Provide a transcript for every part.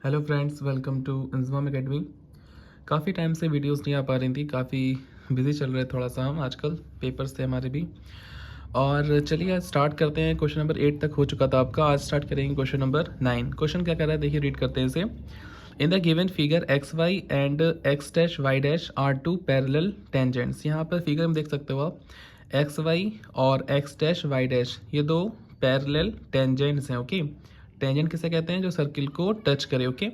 Hello friends, welcome to Inzamam academy. काफ़ी time से videos नहीं आ पा रही थी, काफ़ी बिजी चल रहे थोड़ा सा हम आजकल, पेपर्स थे हमारे भी। और चलिए आज स्टार्ट करते हैं। क्वेश्चन नंबर 8 तक हो चुका था आपका, आज स्टार्ट करेंगे क्वेश्चन नंबर 9। क्वेश्चन क्या कर रहा है देखिए, रीड करते हैं इसे। In the given figure X Y and X dash Y dash are two parallel tangents. यहाँ पर फिगर में देख सकते हो आप, एक्स वाई और एक्स डैश वाई डैश ये दो पैरेलल टेंजेंट्स हैं। ओके, टेंजेंट किसे कहते हैं? जो सर्किल को टच करे। Okay,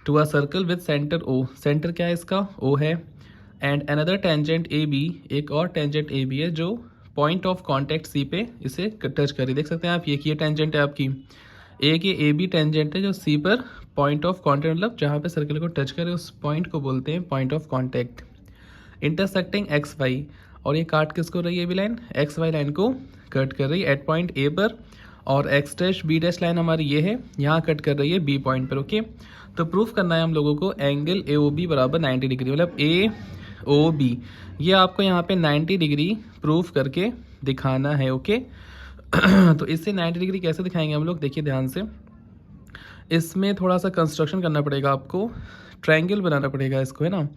to a circle with centre O. Centre क्या है इसका? ओ है। And another tangent A B, एक और टेंजेंट ए बी है जो पॉइंट ऑफ कॉन्टैक्ट सी पे इसे टच करे। देख सकते हैं आप, ये टेंजेंट है आपकी, एक ये ए बी टेंजेंट है जो सी पर पॉइंट ऑफ कॉन्टैक्ट, मतलब जहाँ पे सर्कल को टच करे उस पॉइंट को बोलते हैं point of contact. Intersecting X Y, और ये काट किसको रही है? भी लाइन एक्स वाई लाइन को कट कर रही है एट पॉइंट ए पर। और X dash B dash line हमारी ये है, यहाँ कट कर रही है बी पॉइंट पर। ओके, तो प्रूफ करना है हम लोगों को एंगल ए ओ बी बराबर 90 डिग्री, मतलब ए ओ बी ये आपको यहाँ पे 90 डिग्री प्रूफ करके दिखाना है। ओके तो इससे 90 डिग्री कैसे दिखाएंगे हम लोग, देखिए ध्यान से। इसमें थोड़ा सा कंस्ट्रक्शन करना पड़ेगा आपको, ट्रायंगल बनाना पड़ेगा इसको, है ना।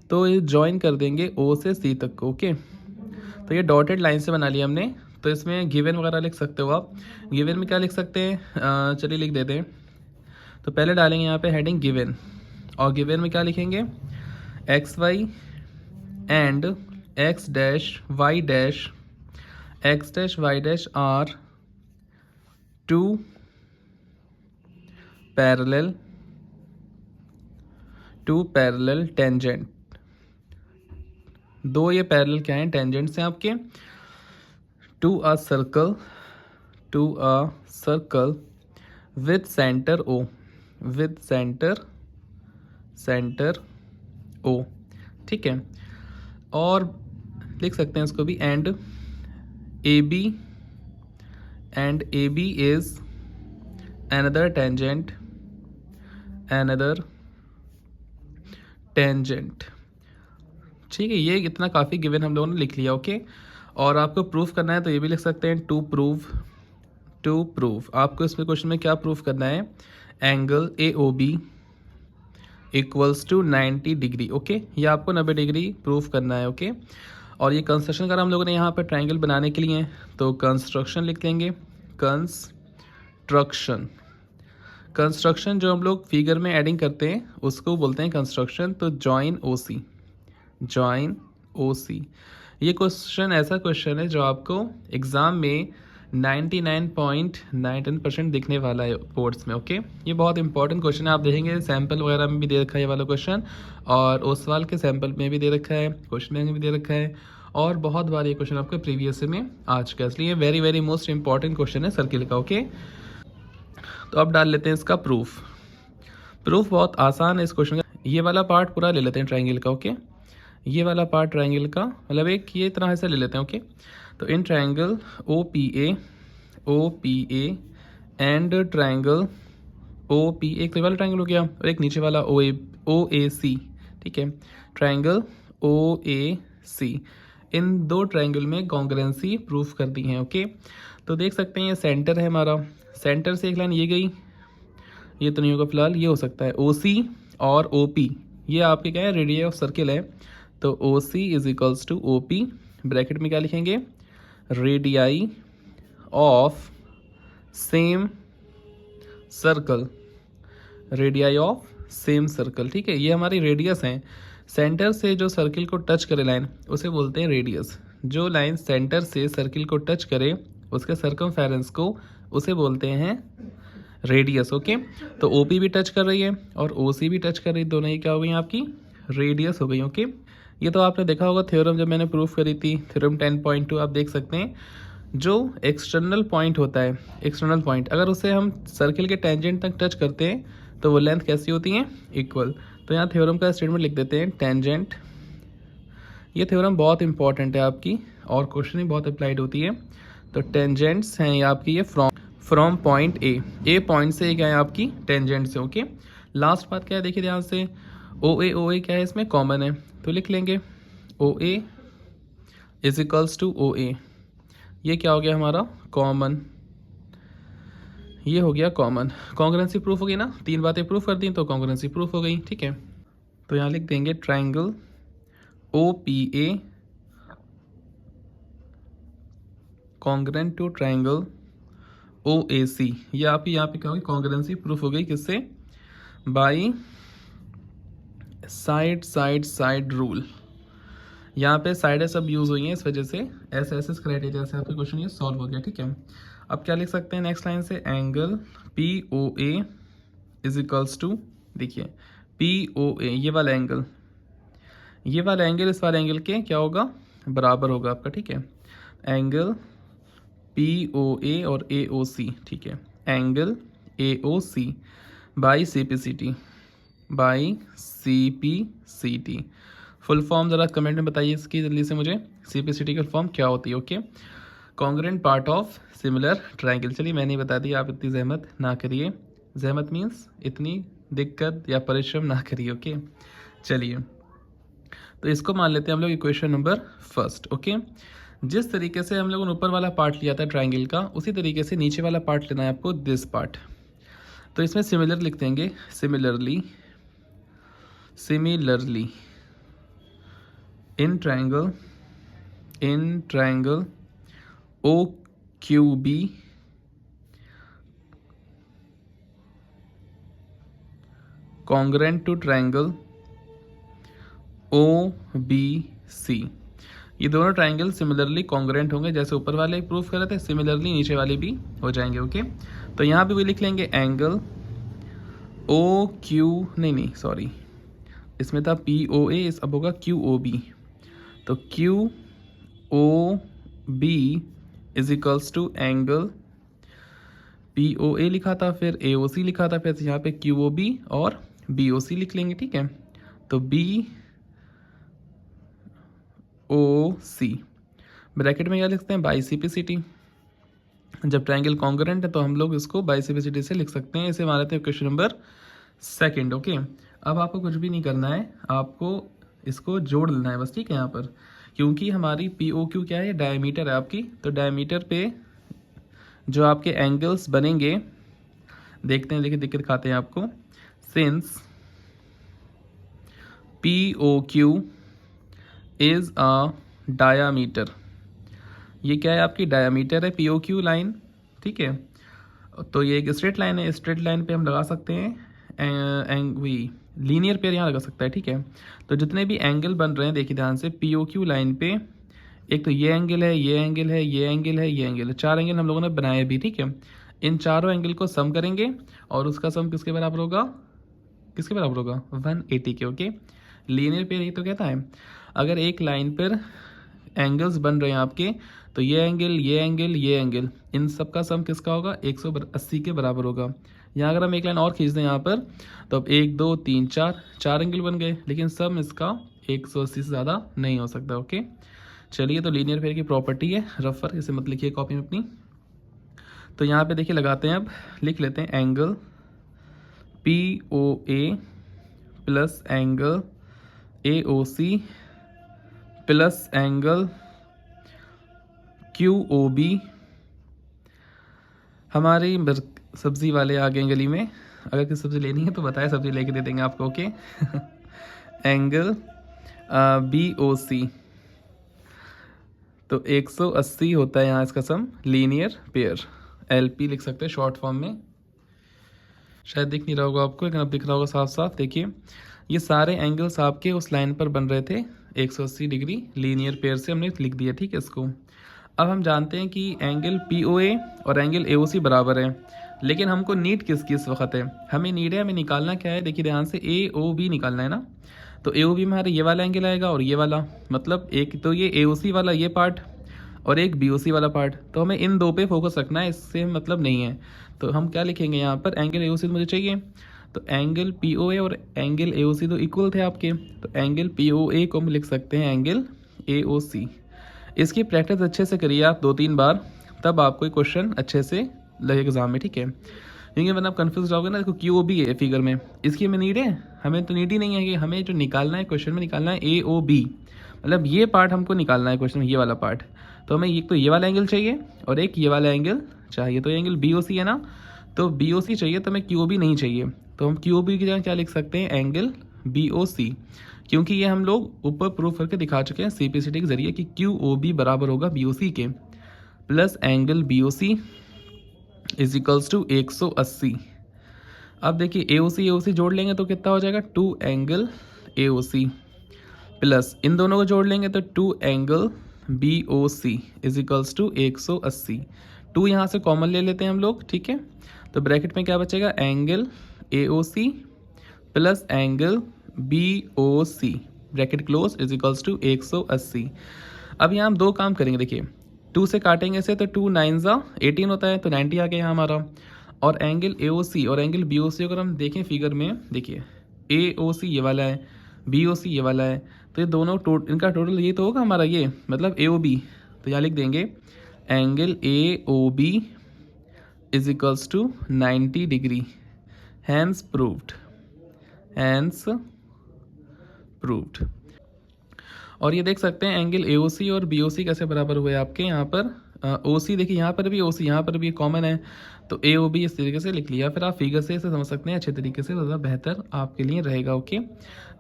तो ये ज्वाइन कर देंगे ओ से सी तक को। ओके, तो ये डॉटेड लाइन से बना लिया हमने। तो इसमें गिवन वगैरह लिख सकते हो आप। गिवन में क्या लिख सकते हैं? चलिए लिख देते हैं। तो पहले डालेंगे यहाँ पे हेडिंग गिवन, और गिवन में क्या लिखेंगे? X Y and X dash Y dash, X dash Y dash are two parallel tangent. दो ये पैरेलल क्या हैं? टेंजेंट्स हैं आपके। To a circle with centre O, with centre O, ठीक है। और लिख सकते हैं इसको भी, and A B is another tangent, ठीक है। ये इतना काफ़ी गिवन हम लोगों ने लिख लिया। ओके, और आपको प्रूफ करना है तो ये भी लिख सकते हैं, टू प्रूफ आपको इसमें क्वेश्चन में क्या प्रूफ करना है? Angle A O B equals to 90 degree. Okay, ये आपको 90 डिग्री प्रूफ करना है। ओके, और ये कंस्ट्रक्शन करा हम लोगों ने यहाँ पर ट्रायंगल बनाने के लिए, तो कंस्ट्रक्शन लिख देंगे। कंस्ट्रक्शन जो हम लोग फिगर में एडिंग करते हैं उसको बोलते हैं कंस्ट्रक्शन। तो जॉइन ओ सी, ये क्वेश्चन ऐसा क्वेश्चन है जो आपको एग्ज़ाम में 99.99% दिखने वाला है बोर्ड्स में। ओके, ये बहुत इंपॉर्टेंट क्वेश्चन है। आप देखेंगे सैम्पल वगैरह में भी दे रखा है ये वाला क्वेश्चन, और उस सवाल के सैम्पल में भी दे रखा है, क्वेश्चन में भी दे रखा है, और बहुत बार ये क्वेश्चन आपको प्रीवियस में आ चुका है, इसलिए very very most important question है सर्किल का। ओके, तो अब डाल लेते हैं इसका प्रूफ बहुत आसान है इस क्वेश्चन का। ये वाला पार्ट पूरा ले लेते हैं ट्रायंगल का। ओके, ये वाला पार्ट ट्रायंगल का, मतलब एक ये इतना ऐसा ले लेते हैं। ओके, तो in triangle O P A and triangle O P, एक तो वाला ट्रायंगल हो गया और एक नीचे वाला ओ ए सी, ठीक है। ट्रायंगल ओ ए सी, इन दो ट्रायंगल में कॉन्ग्रुएंसी प्रूफ कर दी है। ओके, तो देख सकते हैं ये सेंटर है हमारा, सेंटर से एक लाइन ये गई, ये तो नहीं होगा फिलहाल, ये हो सकता है ओ सी और ओ पी, ये आपके क्या है? रेडियस ऑफ सर्किल है। तो O C is equals to O P, bracket में क्या लिखेंगे? रेडियाई ऑफ सेम सर्कल, ठीक है। ये हमारी रेडियस हैं, सेंटर से जो सर्किल को टच करे लाइन उसे बोलते हैं रेडियस। जो लाइन सेंटर से सर्किल को टच करे उसके सर्कमफेरेंस को उसे बोलते हैं रेडियस। ओके, तो ओ पी भी टच कर रही है और ओ सी भी टच कर रही है, दोनों ही क्या हो गई आपकी? रेडियस हो गई। ओके, ये तो आपने देखा होगा थ्योरम जब मैंने प्रूफ करी थी, थ्योरम 10.2 आप देख सकते हैं। जो एक्सटर्नल पॉइंट होता है, एक्सटर्नल पॉइंट अगर उसे हम सर्किल के टेंजेंट तक टच करते हैं तो वो लेंथ कैसी होती है? इक्वल। तो यहाँ थ्योरम का स्टेटमेंट लिख देते हैं, टेंजेंट। ये थ्योरम बहुत इंपॉर्टेंट है आपकी और क्वेश्चन भी बहुत अप्लाइड होती है। तो टेंजेंट्स हैं ये आपकी, ये फ्रॉम पॉइंट ए पॉइंट से क्या है आपकी? टेंजेंट से। ओके, लास्ट बात क्या है देखिए ध्यान से, ओ ए क्या है इसमें? कॉमन है, तो लिख लेंगे ओ ए इज इक्वल्स टू ओ ए, ये क्या हो गया हमारा? कॉमन। ये हो गया कॉमन। कॉन्ग्रुएंसी प्रूफ हो गई ना, 3 बातें प्रूफ कर दी तो कॉन्ग्रुएंसी प्रूफ हो गई, ठीक है। तो यहाँ लिख देंगे triangle OPA congruent to triangle OAC। ये आप यहाँ पे क्या होगी, कॉन्ग्रुएंसी प्रूफ हो गई किससे, by side side side rule. यहाँ पे साइड सब यूज़ हुई हैं, इस वजह से एस क्राइटेरिया से आपका क्वेश्चन ये सॉल्व हो गया, ठीक है। अब क्या लिख सकते हैं नेक्स्ट लाइन से, angle POA is equals to, देखिए POA ये वाला एंगल इस वाले एंगल के क्या होगा, बराबर होगा आपका, ठीक है। एंगल POA और AOC, ठीक है, angle AOC by CPCT। Full form ज़रा कमेंट में बताइए इसकी जल्दी से मुझे, CPCT की फुल फॉर्म क्या होती है, okay. Congruent part of similar triangle. चलिए मैंने बता दिया, आप इतनी जहमत ना करिए, जहमत मीन्स इतनी दिक्कत या परिश्रम ना करिए, ओके। चलिए तो इसको मान लेते हैं हम लोग इक्वेशन नंबर फर्स्ट, ओके। जिस तरीके से हम लोगों ने ऊपर वाला पार्ट लिया था ट्राइंगल का, उसी तरीके से नीचे वाला पार्ट लेना है आपको, दिस पार्ट। तो इसमें सिमिलर लिख देंगे, similarly in triangle OQB congruent to triangle OBC। ये दोनों ट्राइंगल सिमिलरली कॉन्ग्रुएंट होंगे, जैसे ऊपर वाले प्रूफ कर रहे थे, सिमिलरली नीचे वाले भी हो जाएंगे, ओके। तो यहाँ पे भी लिख लेंगे एंगल सॉरी, इसमें था POA, इस अब होगा QOB। तो QOB is equals to angle POA लिखा था, फिर AOC लिखा था, फिर यहाँ पे QOB और BOC लिख लेंगे, ठीक है। तो BOC ब्रैकेट में क्या लिखते हैं, बाई CPCT। जब ट्राइंगल कॉन्ग्रुएंट है तो हम लोग इसको बाई CPCT से लिख सकते हैं। इसे मान लेते हैं क्वेश्चन नंबर सेकंड, ओके। अब आपको कुछ भी नहीं करना है, आपको इसको जोड़ लेना है बस, ठीक है। यहाँ पर क्योंकि हमारी POQ क्या है, डायमीटर है आपकी, तो डायमीटर पे जो आपके एंगल्स बनेंगे, देखते हैं, देखिए दिक्कत दिखाते हैं आपको। Since POQ is a diameter, ये क्या है आपकी, डायामीटर है POQ लाइन, ठीक है। तो ये एक स्ट्रेट लाइन है, स्ट्रेट लाइन पे हम लगा सकते हैं वही लीनियर पेयर यहाँ लगा सकता है, ठीक है। तो जितने भी एंगल बन रहे हैं देखिए ध्यान से, POQ लाइन पे एक तो ये एंगल है, ये एंगल है, ये एंगल है, ये एंगल है, 4 एंगल हम लोगों ने बनाए भी, ठीक है। इन चारों एंगल को सम करेंगे और उसका सम किसके बराबर होगा, 180 के, ओके। लीनियर पेयर ही तो कहता है, अगर एक लाइन पर एंगल्स बन रहे हैं आपके, तो ये एंगल, ये एंगल, ये एंगल, इन सब का सम किसका होगा, 180 के बराबर होगा। यहाँ अगर हम एक लाइन और खींच दें यहाँ पर, तो अब 1 2 3 4 एंगल बन गए, लेकिन सम इसका 180 से ज़्यादा नहीं हो सकता, ओके। चलिए तो लीनियर पेयर की प्रॉपर्टी है, रफर इसे मत लिखिए कॉपी में अपनी। तो यहाँ पे देखिए लगाते हैं, अब लिख लेते हैं angle POA plus angle AOC plus angle QOB। हमारी सब्जी वाले आ गए गली में, अगर किसी सब्जी लेनी है तो बताएं, सब्जी लेके दे देंगे आपको, ओके। एंगल BOC तो 180 होता है यहाँ इसका सम, लीनियर पेयर LP लिख सकते हैं शॉर्ट फॉर्म में। शायद दिख नहीं रहा होगा आपको, लेकिन अब दिख रहा होगा साफ साफ। देखिए ये सारे एंगल्स आपके उस लाइन पर बन रहे थे 180 डिग्री, लीनियर पेयर से हमने लिख दिया, ठीक है इसको। अब हम जानते हैं कि एंगल POA और एंगल AOC बराबर है, लेकिन हमको नीड किसकी इस वक्त है, हमें निकालना क्या है, देखिए ध्यान से AOB निकालना है ना। तो AOB में हमारे ये वाला एंगल आएगा और ये वाला, मतलब एक तो ये AOC वाला ये पार्ट और एक BOC वाला पार्ट, तो हमें इन दो पे फोकस रखना है, इससे मतलब नहीं है। तो हम क्या लिखेंगे यहाँ पर, एंगल AOC मुझे चाहिए, तो एंगल POA और एंगल AOC तो इक्वल थे आपके, तो एंगल POA को हम लिख सकते हैं एंगल AOC। इसकी प्रैक्टिस अच्छे से करिए आप 2-3 बार, तब आपको क्वेश्चन अच्छे से लगे एग्जाम में, ठीक है। क्योंकि वरना आप कन्फ्यूज रहोगे ना, देखो QOB है फिगर में, इसकी हमें नीड है, हमें तो नीड ही नहीं है कि हमें जो निकालना है क्वेश्चन में निकालना है AOB, मतलब ये पार्ट हमको निकालना है क्वेश्चन में, ये वाला पार्ट। तो हमें एक तो ये वाला एंगल चाहिए और एक ये वाला एंगल चाहिए, तो ये एंगल BOC है ना, तो BOC चाहिए तो हमें QOB नहीं चाहिए, तो हम QOB की जगह क्या लिख सकते हैं, एंगल BOC, क्योंकि ये हम लोग ऊपर प्रूफ करके दिखा चुके हैं CPCT के जरिए कि QOB बराबर होगा BOC के, plus angle BOC is equals to 180। अब देखिए AOC जोड़ लेंगे तो कितना हो जाएगा, 2 एंगल AOC, प्लस इन दोनों को जोड़ लेंगे तो 2 angle BOC is equals to 180। 2 यहाँ से कॉमन ले लेते हैं हम लोग, ठीक है। तो ब्रैकेट में क्या बचेगा, angle AOC plus angle BOC, bracket close, is equals to 180। अब यहाँ हम दो काम करेंगे, देखिए 2 से काटेंगे से तो 2 9 18 होता है, तो 90 आ गया यहाँ हमारा। और एंगल AOC और एंगल BOC अगर हम देखें फिगर में, देखिए AOC ये वाला है, BOC ये वाला है, तो ये दोनों इनका टोटल ये तो होगा हमारा, ये मतलब AOB, तो यहाँ लिख देंगे angle AOB is equals to 90 degree, hence proved, hence proved. और ये देख सकते हैं एंगल AOC और BOC कैसे बराबर हुए आपके यहाँ पर। OC देखिए यहाँ पर भी OC यहाँ पर भी कॉमन है, तो AOB इस तरीके से लिख लिया। फिर आप फिगर से इसे समझ सकते हैं अच्छे तरीके से, ज़्यादा बेहतर आपके लिए रहेगा। ओके,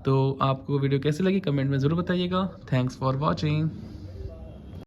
तो आपको वीडियो कैसी लगी कमेंट में ज़रूर बताइएगा। Thanks for watching.